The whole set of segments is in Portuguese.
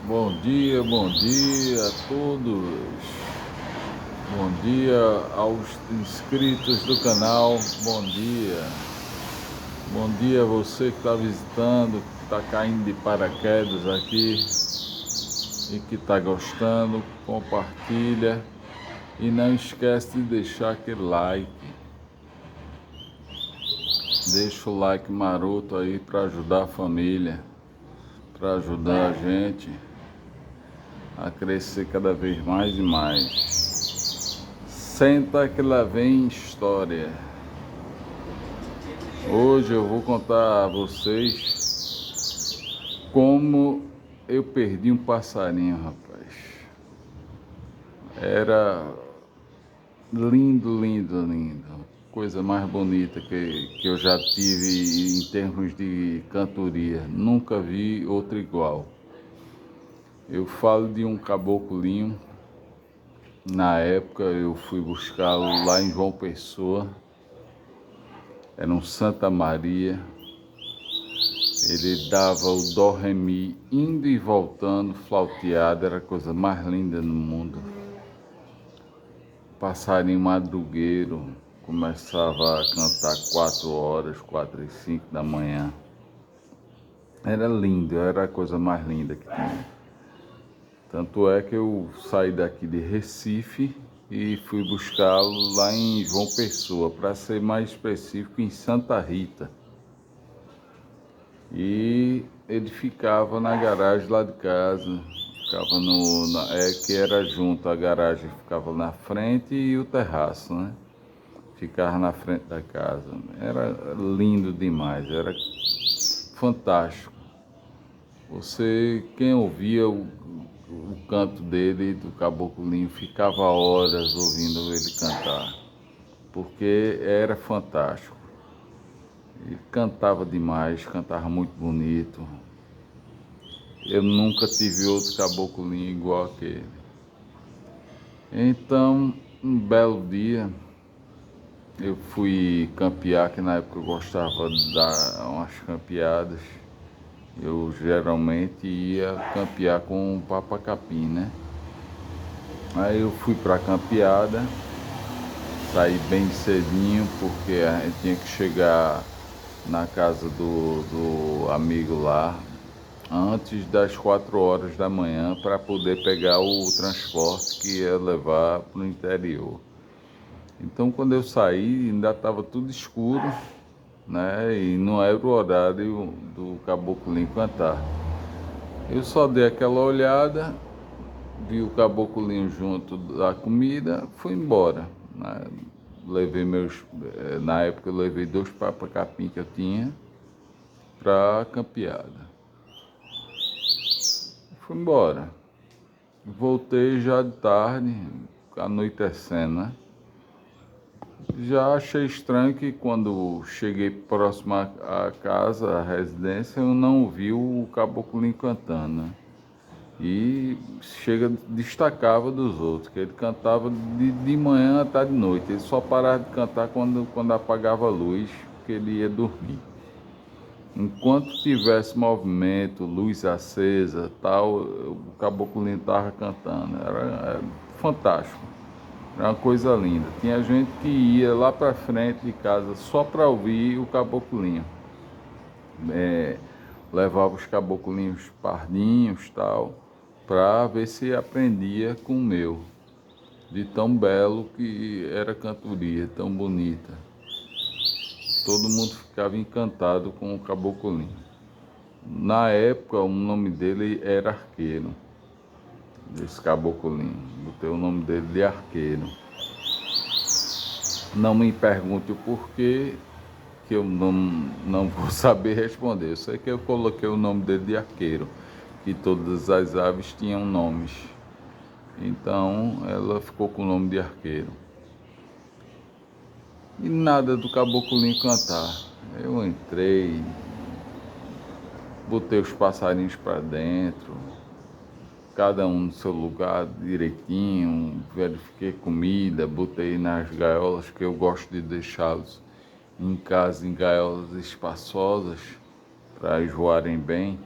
Bom dia a todos. Bom dia aos inscritos do canal. Bom dia. Bom dia a você que está visitando, que está caindo de paraquedas aqui e que está gostando. Compartilha e não esquece de deixar aquele like. Deixa o like maroto aí para ajudar a família, para ajudar a gente a crescer cada vez mais e mais. Senta que lá vem história. Hoje eu vou contar a vocês como eu perdi um passarinho, rapaz. Era lindo, lindo, lindo. Coisa mais bonita que eu já tive em termos de cantoria. Nunca vi outro igual. Eu falo de um caboclinho. Na época eu fui buscá-lo lá em João Pessoa. Era um Santa Maria. Ele dava o dó ré mi indo e voltando, flauteado, era a coisa mais linda no mundo. Passarinho madrugueiro, começava a cantar 4 horas, 4 e 5 da manhã. Era lindo, era a coisa mais linda que tinha. Tanto é que eu saí daqui de Recife e fui buscá-lo lá em João Pessoa, para ser mais específico, em Santa Rita. E ele ficava na garagem lá de casa, ficava que era junto, a garagem ficava na frente e o terraço, né? Ficava na frente da casa. Era lindo demais, era fantástico. Quem ouvia o canto dele, do caboclinho, ficava horas ouvindo ele cantar, porque era fantástico. Ele cantava demais, cantava muito bonito. Eu nunca tive outro caboclinho igual aquele. Então, um belo dia, eu fui campear, que na época eu gostava de dar umas campeadas. Eu geralmente ia campear com o papacapim, né? Aí eu fui pra campeada, saí bem cedinho, porque a gente tinha que chegar na casa do amigo lá antes das 4 horas da manhã para poder pegar o transporte que ia levar para o interior. Então, quando eu saí, ainda estava tudo escuro, né? E não era o horário do caboclinho cantar. Eu só dei aquela olhada, vi o caboclinho junto da comida, fui embora, né? Na época eu levei 2 papacapim que eu tinha para campeada. Fui embora. Voltei já de tarde, anoitecendo, né? Já achei estranho que quando cheguei próximo à casa, à residência, eu não vi o caboclinho cantando, né? E destacava dos outros, que ele cantava de manhã até de noite. Ele só parava de cantar quando apagava a luz, porque ele ia dormir. Enquanto tivesse movimento, luz acesa, tal, o caboclinho estava cantando. Era fantástico. Era uma coisa linda. Tinha gente que ia lá para frente de casa só para ouvir o caboclinho. Levava os caboclinhos pardinhos, tal, para ver se aprendia com o meu. De tão belo que era a cantoria, tão bonita. Todo mundo ficava encantado com o caboclinho. Na época, o nome dele era Arqueiro, desse caboclinho. Botei o nome dele de Arqueiro. Não me pergunte o porquê, que eu não vou saber responder. Eu sei que eu coloquei o nome dele de Arqueiro, que todas as aves tinham nomes. Então, ela ficou com o nome de Arqueiro. E nada do caboclinho cantar. Eu entrei, botei os passarinhos para dentro, cada um no seu lugar direitinho, verifiquei comida, botei nas gaiolas, que eu gosto de deixá-los em casa, em gaiolas espaçosas, para eles voarem bem.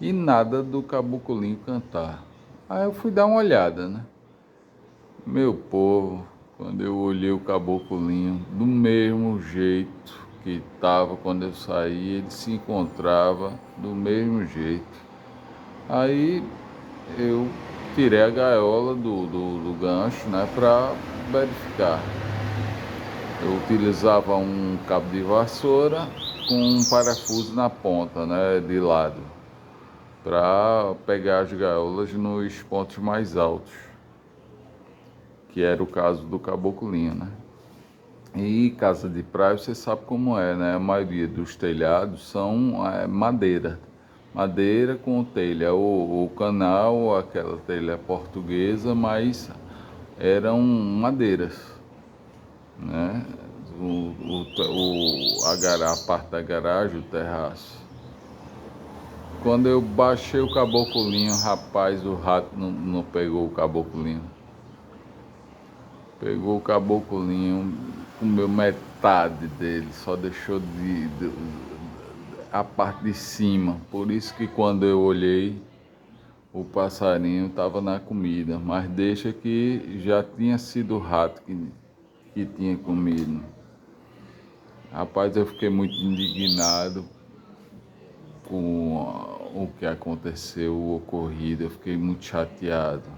e nada do caboculinho cantar. Aí eu fui dar uma olhada, né? Meu povo, quando eu olhei o caboculinho, do mesmo jeito que estava quando eu saí, ele se encontrava do mesmo jeito. Aí eu tirei a gaiola do gancho, né, para verificar. Eu utilizava um cabo de vassoura com um parafuso na ponta, né, de lado, para pegar as gaiolas nos pontos mais altos, que era o caso do caboculinho, né? E casa de praia, você sabe como é, né? A maioria dos telhados são madeira. Madeira com telha, ou canal, aquela telha portuguesa, mas eram madeiras, né? A parte da garagem, o terraço. Quando eu baixei o caboculinho, rapaz, o rato não pegou o caboculinho. Pegou o caboculinho, comeu metade dele, só deixou a parte de cima. Por isso que quando eu olhei, o passarinho estava na comida, mas deixa que já tinha sido o rato que tinha comido. Rapaz, eu fiquei muito indignado com o que aconteceu, o ocorrido. Eu fiquei muito chateado,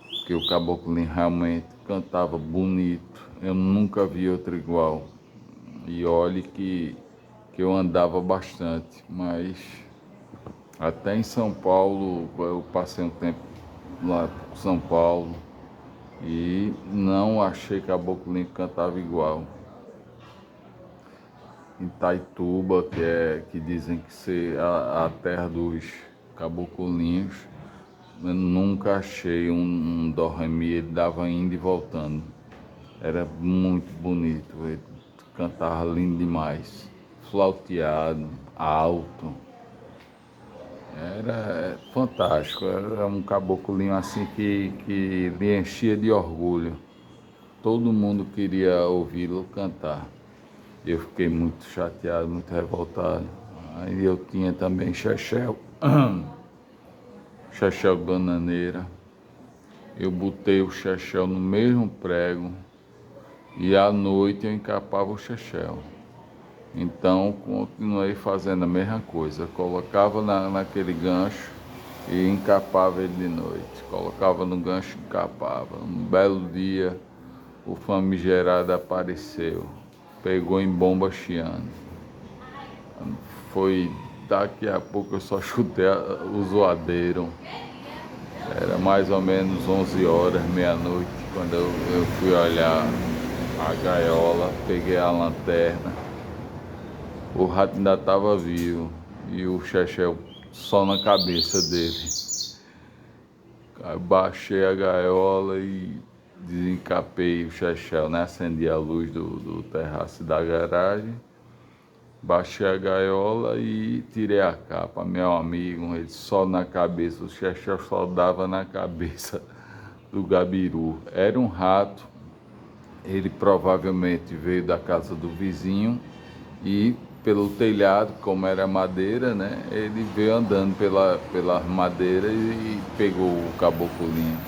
porque o caboculinho realmente cantava bonito. Eu nunca vi outro igual. E olhe que eu andava bastante, mas até em São Paulo, eu passei um tempo lá em São Paulo e não achei caboculinho que cantava igual. Em Itaituba, que dizem que ser a terra dos caboculinhos, eu nunca achei um dó-ré-mi, ele dava indo e voltando. Era muito bonito, ele cantava lindo demais, flauteado, alto. Era fantástico, era um caboculinho assim que lhe enchia de orgulho. Todo mundo queria ouvi-lo cantar. Eu fiquei muito chateado, muito revoltado. Aí eu tinha também Chechel, Chechel bananeira. Eu botei o Chechel no mesmo prego e à noite eu encapava o Chechel. Então continuei fazendo a mesma coisa. Colocava naquele gancho e encapava ele de noite. Colocava no gancho e encapava. Um belo dia o famigerado apareceu. Pegou em bomba chiando. Foi daqui a pouco eu só chutei o zoadeiro. Era mais ou menos 11 horas, meia-noite, quando eu fui olhar a gaiola, peguei a lanterna. O rato ainda estava vivo e o Chechel só na cabeça dele. Aí baixei a gaiola e desencapei o Chechel, né? Acendi a luz do terraço da garagem. Baixei a gaiola e tirei a capa. Meu amigo, ele só na cabeça, o Chechel só dava na cabeça do gabiru. Era um rato, ele provavelmente veio da casa do vizinho e pelo telhado, como era madeira, né? Ele veio andando pela madeira e pegou o caboculinho.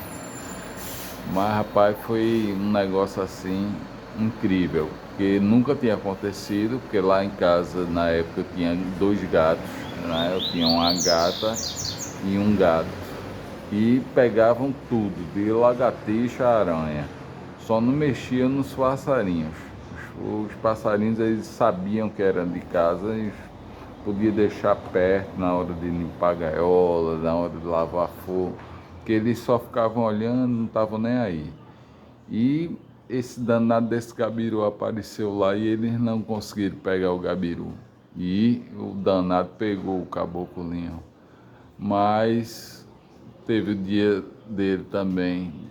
Mas, rapaz, foi um negócio assim incrível, porque nunca tinha acontecido, porque lá em casa, na época, eu tinha 2 gatos, né? Eu tinha uma gata e um gato. E pegavam tudo, de lagartixa a aranha. Só não mexiam nos passarinhos. Os passarinhos, eles sabiam que eram de casa e podia deixar perto na hora de limpar a gaiola, na hora de lavar fogo, que eles só ficavam olhando, não estavam nem aí. E esse danado desse gabiru apareceu lá e eles não conseguiram pegar o gabiru. E o danado pegou o caboculinho. Mas teve o dia dele também.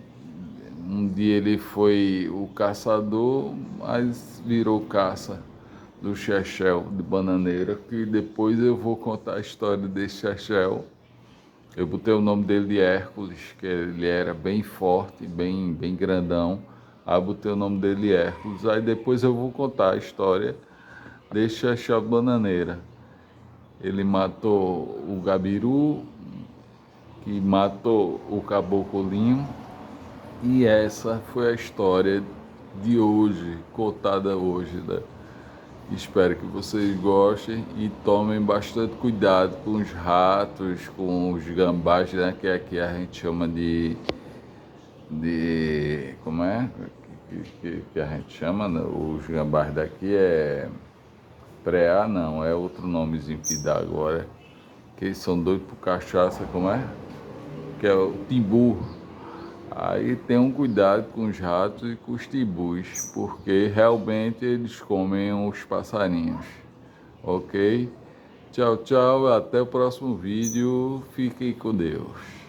Um dia ele foi o caçador, mas virou caça do Chechel de bananeira, que depois eu vou contar a história desse Chechel. Eu botei o nome dele de Hércules, que ele era bem forte, bem grandão. Aí eu botei o nome dele de Hércules. Aí depois eu vou contar a história desse Chechel de bananeira. Ele matou o gabiru, que matou o cabocolinho. E essa foi a história de hoje, contada hoje, né? Espero que vocês gostem e tomem bastante cuidado com os ratos, com os gambás, né? Que aqui a gente chama como é? Que a gente chama, né? Os gambás daqui é preá, não, é outro nomezinho que dá agora. Que eles são doidos por cachaça, como é? Que é o timbu. Aí tenham cuidado com os ratos e com os tibus, porque realmente eles comem os passarinhos. Ok? Tchau, tchau. Até o próximo vídeo. Fiquem com Deus.